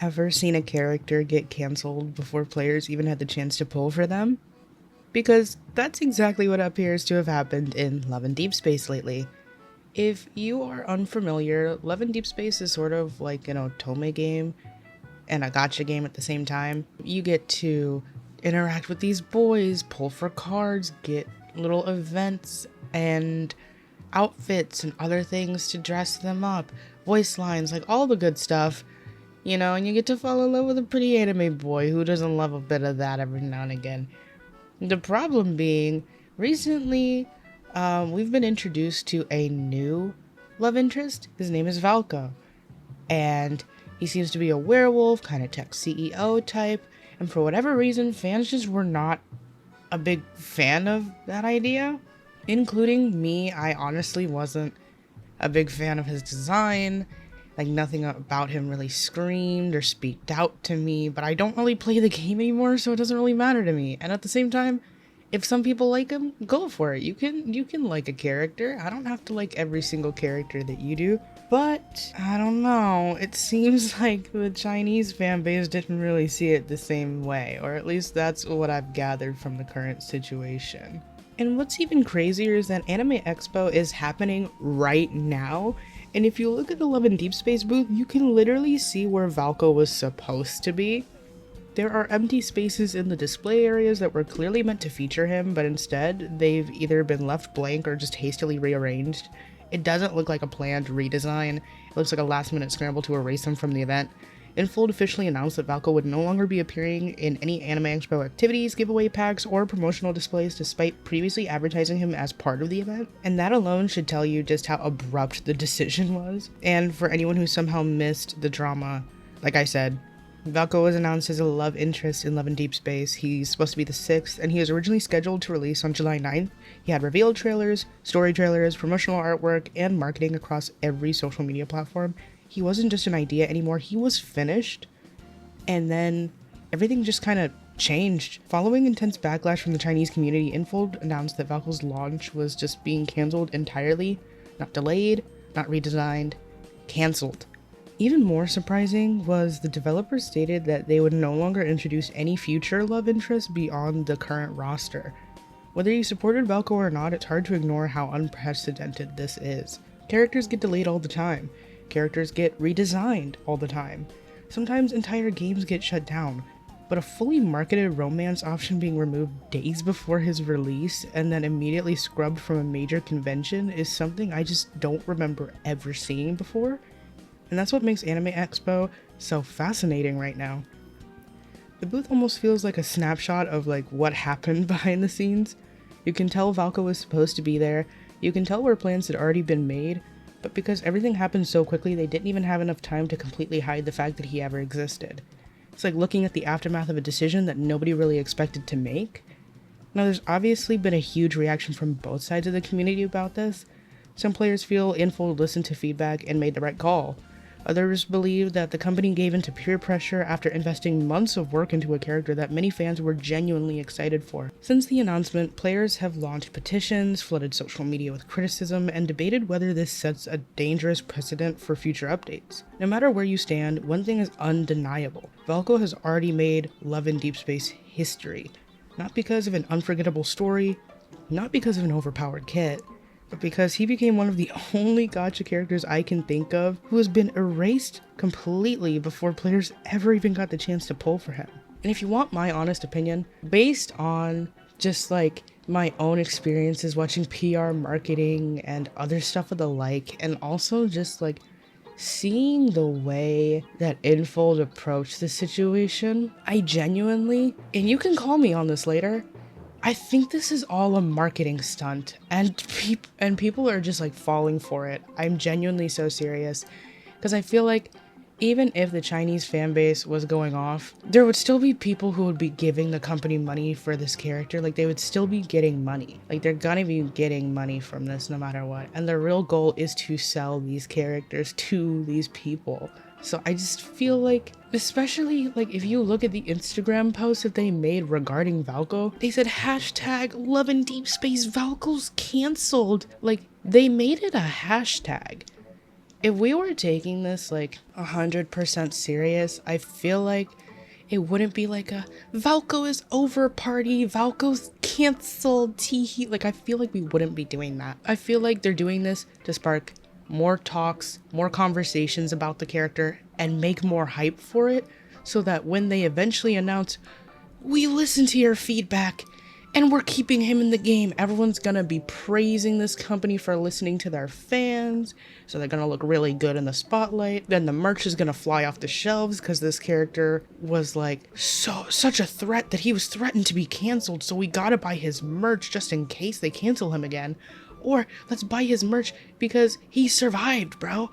ever seen a character get cancelled before players even had the chance to pull for them? Because that's exactly what appears to have happened in Love and Deepspace lately. If you are unfamiliar, Love and Deepspace is sort of like an otome game and a gacha game at the same time. You get to interact with these boys, pull for cards, get little events and outfits and other things to dress them up, voice lines, like all the good stuff, and you get to fall in love with a pretty anime boy. Who doesn't love a bit of that every now and again? The problem being, recently, we've been introduced to a new love interest. His name is Valko, and he seems to be a werewolf, kind of tech CEO type, and for whatever reason, fans just were not a big fan of that idea, including me. I honestly wasn't a big fan of his design. Like, nothing about him really screamed or speaked out to me, but I don't really play the game anymore, so it doesn't really matter to me. And at the same time, if some people like him, go for it. You can like a character. I don't have to like every single character that you do. But I don't know. It seems like the Chinese fan base didn't really see it the same way, or at least that's what I've gathered from the current situation. And what's even crazier is that Anime Expo is happening right now. And if you look at the Love and Deepspace booth, you can literally see where Valko was supposed to be. There are empty spaces in the display areas that were clearly meant to feature him, but instead, they've either been left blank or just hastily rearranged. It doesn't look like a planned redesign. It looks like a last-minute scramble to erase him from the event. Infold officially announced that Valko would no longer be appearing in any Anime Expo activities, giveaway packs, or promotional displays despite previously advertising him as part of the event. And that alone should tell you just how abrupt the decision was. And for anyone who somehow missed the drama, like I said, Valko was announced as a love interest in Love and Deepspace. He's supposed to be the 6th, and he was originally scheduled to release on July 9th. He had reveal trailers, story trailers, promotional artwork, and marketing across every social media platform. He wasn't just an idea anymore, he was finished. And then everything just kind of changed. Following intense backlash from the Chinese community, Infold announced that Valko's launch was just being cancelled entirely. Not delayed, not redesigned, cancelled. Even more surprising was the developer stated that they would no longer introduce any future love interests beyond the current roster. Whether you supported Valko or not, it's hard to ignore how unprecedented this is. Characters get delayed all the time. Characters get redesigned all the time. Sometimes entire games get shut down. But a fully marketed romance option being removed days before his release and then immediately scrubbed from a major convention is something I just don't remember ever seeing before. And that's what makes Anime Expo so fascinating right now. The booth almost feels like a snapshot of like what happened behind the scenes. You can tell Valko was supposed to be there, you can tell where plans had already been made, but because everything happened so quickly, they didn't even have enough time to completely hide the fact that he ever existed. It's like looking at the aftermath of a decision that nobody really expected to make. Now, there's obviously been a huge reaction from both sides of the community about this. Some players feel Infold listened to feedback and made the right call. Others believe that the company gave into peer pressure after investing months of work into a character that many fans were genuinely excited for. Since the announcement, players have launched petitions, flooded social media with criticism, and debated whether this sets a dangerous precedent for future updates. No matter where you stand, one thing is undeniable. Valko has already made Love and Deepspace history. Not because of an unforgettable story, not because of an overpowered kit, but because he became one of the only gacha characters I can think of who has been erased completely before players ever even got the chance to pull for him. And if you want my honest opinion, based on just like my own experiences watching PR marketing and other stuff of the like, and also just like seeing the way that Infold approached the situation, I genuinely, and you can call me on this later, I think this is all a marketing stunt, and people are just like falling for it. I'm genuinely so serious, because I feel like even if the Chinese fan base was going off, there would still be people who would be giving the company money for this character. Like, they would still be getting money. Like, they're gonna be getting money from this no matter what. And the real goal is to sell these characters to these people. So I just feel like, especially like if you look at the Instagram posts that they made regarding Valko, they said hashtag Love and Deepspace Valko's canceled. Like, they made it a hashtag. if we were taking this like 100% serious, I feel like it wouldn't be like a Valko is over party, Valko's canceled, tee. Like, I feel like we wouldn't be doing that. I feel like they're doing this to spark more talks, more conversations about the character, and make more hype for it, so that when they eventually announce, we listen to your feedback and we're keeping him in the game, everyone's gonna be praising this company for listening to their fans, so they're gonna look really good in the spotlight. Then the merch is gonna fly off the shelves because this character was like such a threat that he was threatened to be canceled, so we gotta buy his merch just in case they cancel him again. Or let's buy his merch because he survived, bro.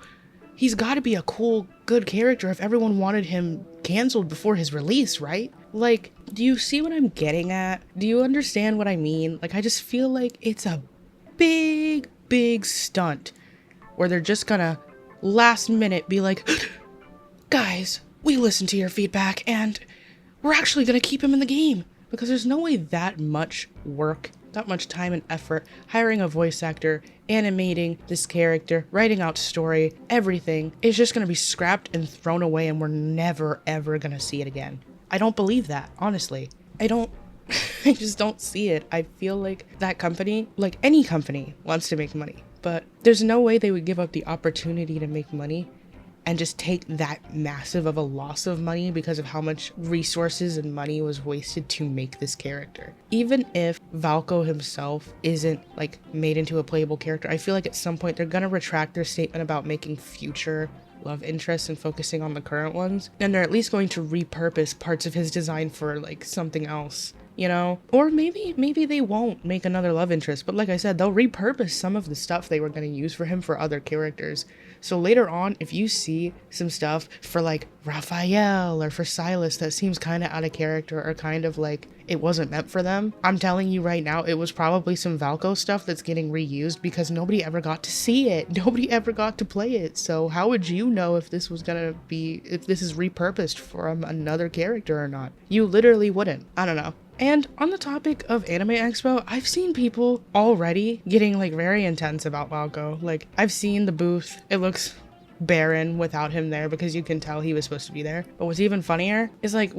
He's gotta be a cool, good character if everyone wanted him canceled before his release, right? Like, do you see what I'm getting at? Do you understand what I mean? Like, I just feel like it's a big stunt where they're just gonna last minute be like, guys, we listened to your feedback and we're actually gonna keep him in the game. Because there's no way that much work, that much time and effort, hiring a voice actor, animating this character, writing out story, everything is just gonna be scrapped and thrown away and we're never ever gonna see it again. I don't believe that, honestly. I just don't see it. I feel like that company, like any company, wants to make money, but there's no way they would give up the opportunity to make money and just take that massive of a loss of money because of how much resources and money was wasted to make this character. Even if Valko himself isn't like made into a playable character, I feel like at some point they're gonna retract their statement about making future love interests and focusing on the current ones, and they're at least going to repurpose parts of his design for like something else, you know? Or maybe they won't make another love interest, but like I said, they'll repurpose some of the stuff they were going to use for him for other characters. So later on, if you see some stuff for like Raphael or for Silas that seems kind of out of character or kind of like it wasn't meant for them, I'm telling you right now, it was probably some Valko stuff that's getting reused because nobody ever got to see it. Nobody ever got to play it. So how would you know if this was gonna be, if this is repurposed from another character or not? You literally wouldn't. I don't know. And on the topic of Anime Expo, I've seen people already getting like very intense about Valko. Like, I've seen the booth. It looks barren without him there because you can tell he was supposed to be there. But what's even funnier is like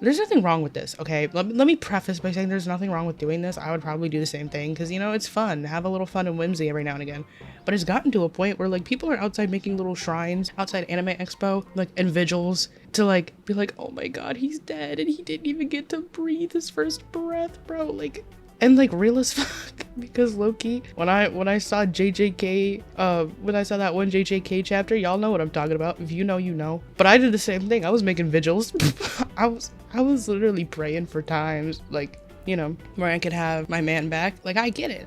there's nothing wrong with this, okay? Let me preface by saying there's nothing wrong with doing this. I would probably do the same thing because, you know, it's fun. Have a little fun and whimsy every now and again. But it's gotten to a point where like people are outside making little shrines outside Anime Expo, like, and vigils to like be like, oh my god, he's dead and he didn't even get to breathe his first breath, bro. Like, and like real as fuck, because low-key, when I saw JJK, when I saw that one JJK chapter, y'all know what I'm talking about. If you know, you know. But I did the same thing. I was making vigils. I was literally praying for times, like, you know, where I could have my man back. Like, I get it.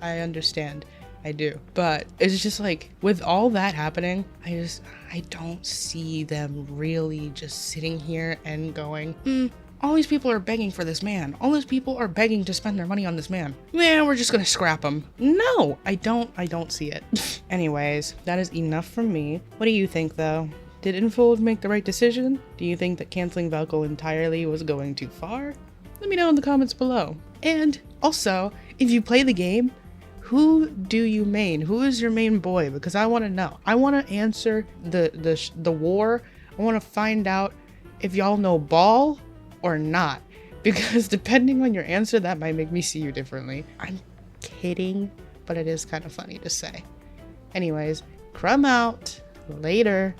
I understand. I do. But it's just like, with all that happening, I don't see them really just sitting here and going, all these people are begging for this man. All these people are begging to spend their money on this man. Man, we're just gonna scrap him. No, I don't see it. Anyways, that is enough from me. What do you think, though? Did Infold make the right decision? Do you think that canceling Valko entirely was going too far? Let me know in the comments below. And also, if you play the game, who do you main? Who is your main boy? Because I want to know. I want to answer the war. I want to find out if y'all know Ball or not. Because depending on your answer, that might make me see you differently. I'm kidding, but it is kind of funny to say. Anyways, crumb out. Later.